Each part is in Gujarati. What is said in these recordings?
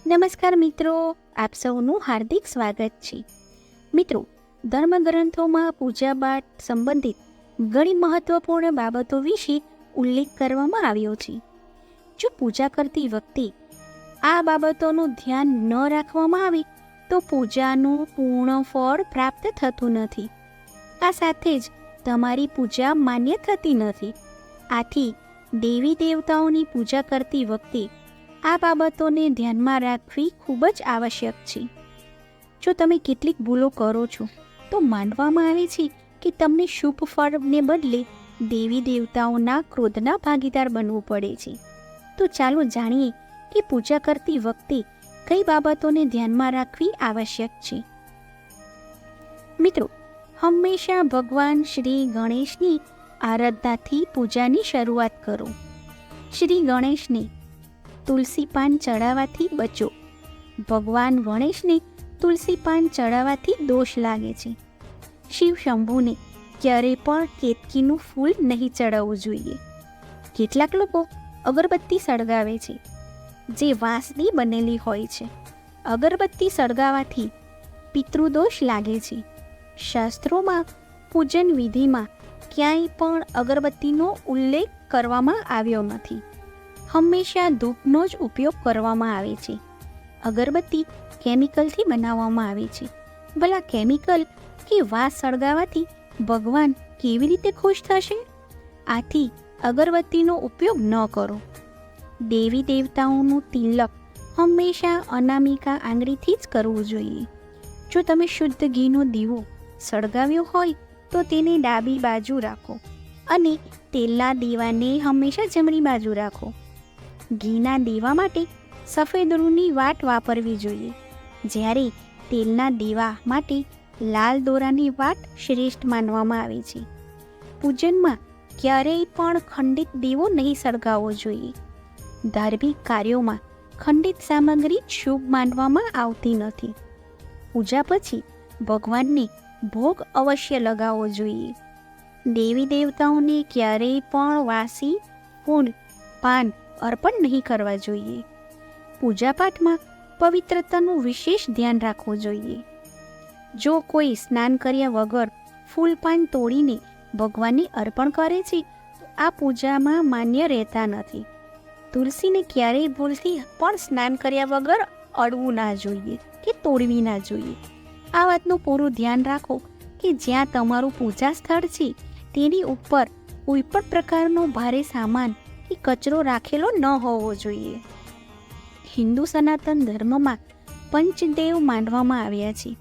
નમસ્કાર મિત્રો, આપ સૌનું હાર્દિક સ્વાગત છે. મિત્રો, ધર્મગ્રંથોમાં પૂજાપાઠ સંબંધિત ઘણી મહત્વપૂર્ણ બાબતો વિશે ઉલ્લેખ કરવામાં આવ્યો છે. જો પૂજા કરતી વખતે આ બાબતોનું ધ્યાન ન રાખવામાં આવે તો પૂજાનું પૂર્ણ ફળ પ્રાપ્ત થતું નથી. આ સાથે જ તમારી પૂજા માન્ય થતી નથી. આથી દેવી દેવતાઓની પૂજા કરતી વખતે આ બાબતોને ધ્યાનમાં રાખવી ખૂબ જ આવશ્યક છે. જો તમે કેટલીક ભૂલો કરો છો તો માનવામાં આવે છે કે તમને શુભ ફળને બદલે દેવી દેવતાઓના ક્રોધના ભાગીદાર બનવું પડે છે. તો ચાલો જાણીએ કે પૂજા કરતી વખતે કઈ બાબતોને ધ્યાનમાં રાખવી આવશ્યક છે. મિત્રો, હંમેશા ભગવાન શ્રી ગણેશની આરાધનાથી પૂજાની શરૂઆત કરો. શ્રી ગણેશને તુલસી પાન ચડાવવાથી બચો. ભગવાન ગણેશને તુલસી પાન ચડાવવાથી દોષ લાગે છે. શિવ શંભુને ક્યારેય પણ કેતકીનું ફૂલ નહીં ચડાવવું જોઈએ. કેટલાક લોકો અગરબત્તી સળગાવે છે જે વાંસની બનેલી હોય છે. અગરબત્તી સળગાવવાથી પિતૃદોષ લાગે છે. શાસ્ત્રોમાં પૂજન વિધિમાં ક્યાંય પણ અગરબત્તીનો ઉલ્લેખ કરવામાં આવ્યો નથી. હંમેશા ધૂપનો જ ઉપયોગ કરવામાં આવે છે. અગરબત્તી કેમિકલથી બનાવવામાં આવે છે. ભલા કેમિકલ કે વાંસ સળગાવવાથી ભગવાન કેવી રીતે ખુશ થશે? આથી અગરબત્તીનો ઉપયોગ ન કરો. દેવી દેવતાઓનું તિલક હંમેશા અનામિકા આંગળીથી જ કરવું જોઈએ. જો તમે શુદ્ધ ઘીનો દીવો સળગાવ્યો હોય તો તેને ડાબી બાજુ રાખો અને તેલના દીવાને હંમેશા જમણી બાજુ રાખો. ઘીના દીવા માટે સફેદ રૂની વાટ વાપરવી જોઈએ, જ્યારે તેલના દીવા માટે લાલ દોરાની વાટ શ્રેષ્ઠ માનવામાં આવે છે. પૂજનમાં ક્યારેય પણ ખંડિત દીવો નહીં સળગાવવો જોઈએ. ધાર્મિક કાર્યોમાં ખંડિત સામગ્રી શુભ માનવામાં આવતી નથી. પૂજા પછી ભગવાનને ભોગ અવશ્ય લગાવવો જોઈએ. દેવી દેવતાઓને ક્યારેય પણ વાસી ફૂલ પાન અર્પણ નહીં કરવા જોઈએ. પૂજાપાઠમાં પવિત્રતાનું વિશેષ ધ્યાન રાખવું જોઈએ. જો કોઈ સ્નાન કર્યા વગર ફૂલ પાન તોડીને ભગવાનને અર્પણ કરે છે તો આ પૂજામાં માન્ય રહેતા નથી. તુલસીને ક્યારેય ભૂલથી પણ સ્નાન કર્યા વગર અડવું ના જોઈએ કે તોડવી ના જોઈએ. આ વાતનું પૂરું ધ્યાન રાખો કે જ્યાં તમારું પૂજા સ્થળ છે તેની ઉપર કોઈ પણ પ્રકારનો ભારે સામાન કે કચરો રાખેલો ન હોવો જોઈએ. હિન્દુ સનાતન ધર્મમાં પંચદેવ માનવામાં આવ્યા છે.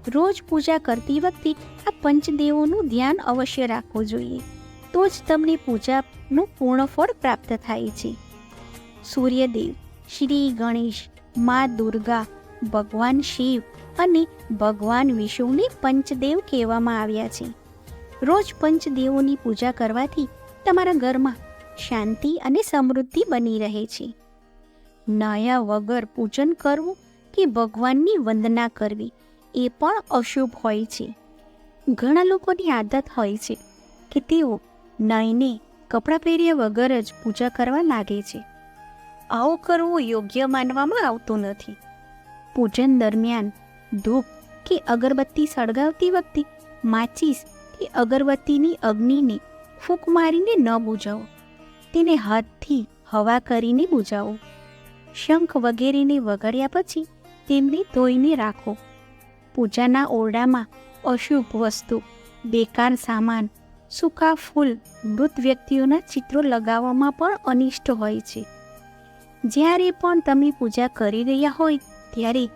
રોજ પૂજા કરતી વખતે આ પંચદેવોનું ધ્યાન અવશ્ય રાખવું જોઈએ. તો જ તમને પૂજાનું પૂર્ણ ફળ પ્રાપ્ત થાય છે. સૂર્યદેવ, શ્રી ગણેશ, મા દુર્ગા, ભગવાન શિવ અને ભગવાન વિષ્ણુને પંચદેવ કહેવામાં આવ્યા છે. રોજ પંચદેવોની પૂજા કરવાથી તમારા ઘરમાં શાંતિ અને સમૃદ્ધિ બની રહે છે. નાયા વગર પૂજન કરવું કે ભગવાનની વંદના કરવી એ પણ અશુભ હોય છે. ઘણા લોકોની આદત હોય છે કે તેઓ નાઈને કપડાં પહેર્યા વગર જ પૂજા કરવા લાગે છે. આવું કરવું યોગ્ય માનવામાં આવતું નથી. પૂજન દરમિયાન ધૂપ કે અગરબત્તી સળગાવતી વખતે માચીસ કે અગરબત્તીની અગ્નિને ફૂંક મારીને ન બુઝાવો. તેને હાથથી હવા કરીને બુઝાવો. શંખ વગેરેને વગાડ્યા પછી તેમને ધોઈને રાખો. પૂજાના ઓરડામાં અશુભ વસ્તુ, બેકાર સામાન, સૂકા ફૂલ, મૃત વ્યક્તિઓના ચિત્રો લગાવવામાં પણ અનિષ્ટ હોય છે. જ્યારે પણ તમે પૂજા કરી રહ્યા હોય ત્યારે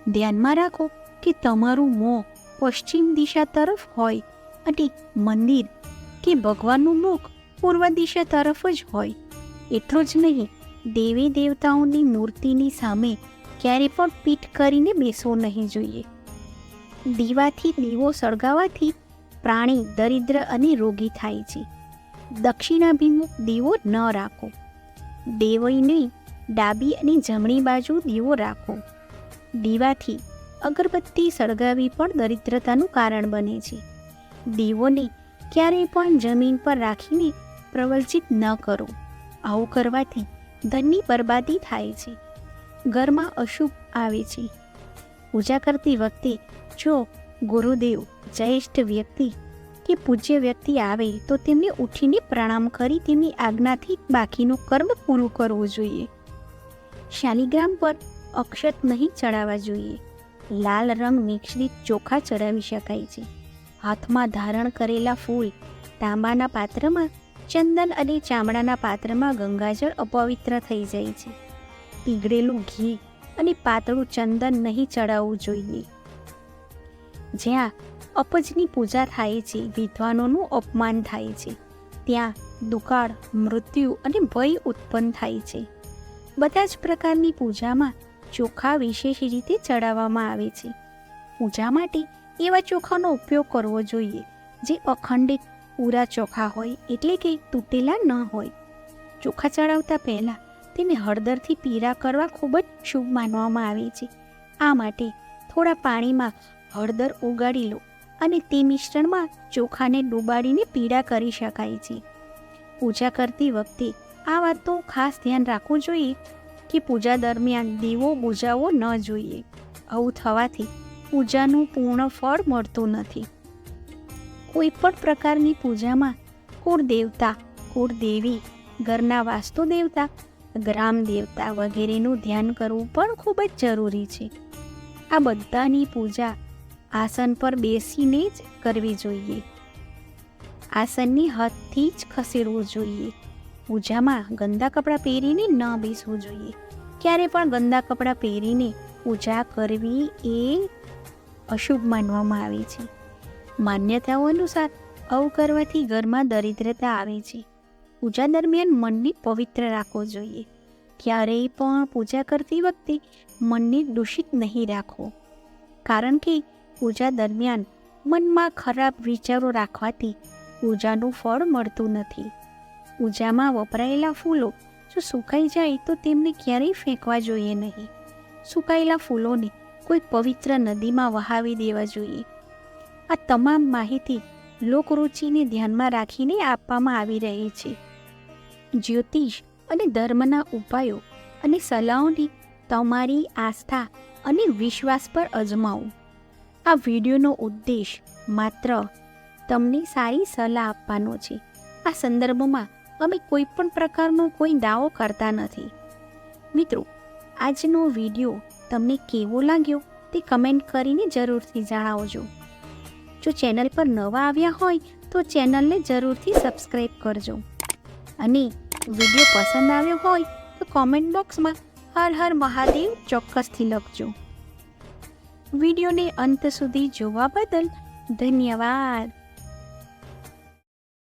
ધ્યાનમાં રાખો કે તમારું મોં પશ્ચિમ દિશા તરફ હોય અને મંદિર કે ભગવાનનું મુખ પૂર્વ દિશા તરફ જ હોય. એટલું જ નહીં, દેવી દેવતાઓની મૂર્તિની સામે ક્યારે પણ પીઠ કરીને બેસવું નહીં જોઈએ. દીવાથી દીવો સળગાવવાથી પ્રાણી દરિદ્ર અને રોગી થાય છે. દક્ષિણાભિમુખ દીવો ન રાખો. દેવોની ડાબી અને જમણી બાજુ દીવો રાખો. દીવાથી અગરબત્તી સળગાવી પણ દરિદ્રતાનું કારણ બને છે. દીવોને ક્યારેય પણ જમીન પર રાખીને પ્રવલ્ચિત ન કરો. આવું કરવાથી ધનની બરબાદી થાય છે. ઘરમાં અશુભ આવે છે. પૂજા કરતી વખતે જો ગુરુદેવ, જ્યેષ્ઠ વ્યક્તિ કે પૂજ્ય વ્યક્તિ આવે તો તેમને ઉઠીને પ્રણામ કરી તેમની આજ્ઞાથી બાકીનું કર્મ પૂરું કરવું જોઈએ. શાલિગ્રામ પર અક્ષત નહીં ચડાવવા જોઈએ. લાલ રંગ મિશ્રિત ચોખા ચડાવી શકાય છે. હાથમાં ધારણ કરેલા ફૂલ તાંબાના પાત્રમાં, ચંદન અને ચામડાના પાત્રમાં ગંગાજળ અપવિત્ર થઈ જાય છે. પીગળેલું ઘી અને પાતળું ચંદન નહીં ચડાવવું જોઈએ. જ્યાં અપજની પૂજા થાય છે, વિદ્વાનોનું અપમાન થાય છે, ત્યાં દુકાળ, મૃત્યુ અને ભય ઉત્પન્ન થાય છે. બધા જ પ્રકારની પૂજામાં ચોખા વિશેષ રીતે ચડાવવામાં આવે છે. પૂજા માટે એવા ચોખાનો ઉપયોગ કરવો જોઈએ જે અખંડિત પૂરા ચોખા હોય, એટલે કે તૂટેલા ન હોય. ચોખા ચડાવતા પહેલાં તેને હળદરથી પીરા કરવા ખૂબ જ શુભ માનવામાં આવે છે. આ માટે થોડા પાણીમાં હળદર ઓગાળી લો અને તે મિશ્રણમાં ચોખાને ડૂબાડીને પીડા કરી શકાય છે. પૂજા કરતી વખતે આ વાતનું ખાસ ધ્યાન રાખવું જોઈએ કે પૂજા દરમિયાન દીવો બુઝાવવો ન જોઈએ. આવું થવાથી પૂજાનું પૂર્ણ ફળ મળતું નથી. કોઈ પણ પ્રકારની પૂજામાં કુળદેવતા, કુળદેવી, ઘરના વાસ્તુ દેવતા, ગ્રામ દેવતા વગેરેનું ધ્યાન કરવું પણ ખૂબ જ જરૂરી છે. આ બધાની પૂજા આસન પર બેસીને જ કરવી જોઈએ. આસનની હદથી જ ખસેડવું જોઈએ. પૂજામાં ગંદા કપડાં પહેરીને ન બેસવું જોઈએ. ક્યારે પણ ગંદા કપડાં પહેરીને પૂજા કરવી એ અશુભ માનવામાં આવે છે. માન્યતાઓ અનુસાર આવું કરવાથી ઘરમાં દરિદ્રતા આવે છે. પૂજા દરમિયાન મનને પવિત્ર રાખવું જોઈએ. ક્યારેય પણ પૂજા કરતી વખતે મનને દૂષિત નહીં રાખવું, કારણ કે પૂજા દરમિયાન મનમાં ખરાબ વિચારો રાખવાથી પૂજાનું ફળ મળતું નથી. પૂજામાં વપરાયેલા ફૂલો જો સુકાઈ જાય તો તેમને ક્યારેય ફેંકવા જોઈએ નહીં. સુકાયેલા ફૂલોને કોઈ પવિત્ર નદીમાં વહાવી દેવા જોઈએ. આ તમામ માહિતી લોકરુચિને ધ્યાનમાં રાખીને આપવામાં આવી રહી છે. જ્યોતિષ અને ધર્મના ઉપાયો અને સલાહોને તમારી આસ્થા અને વિશ્વાસ પર અજમાવો. આ વિડીયોનો ઉદ્દેશ માત્ર તમને સારી સલાહ આપવાનો છે. આ સંદર્ભમાં અમે કોઈ પણ પ્રકારનો કોઈ દાવો કરતા નથી. મિત્રો, આજનો વિડીયો તમને કેવો લાગ્યો તે કમેન્ટ કરીને જરૂરથી જણાવજો. જો ચેનલ પર નવા આવ્યા હોય તો ચેનલને જરૂરથી સબસ્ક્રાઈબ કરજો અને વિડીયો પસંદ આવ્યો હોય તો કોમેન્ટ બોક્સમાં હર હર મહાદેવ ચોક્કસથી લખજો. વિડીયોને અંત સુધી જોવા બદલ ધન્યવાદ.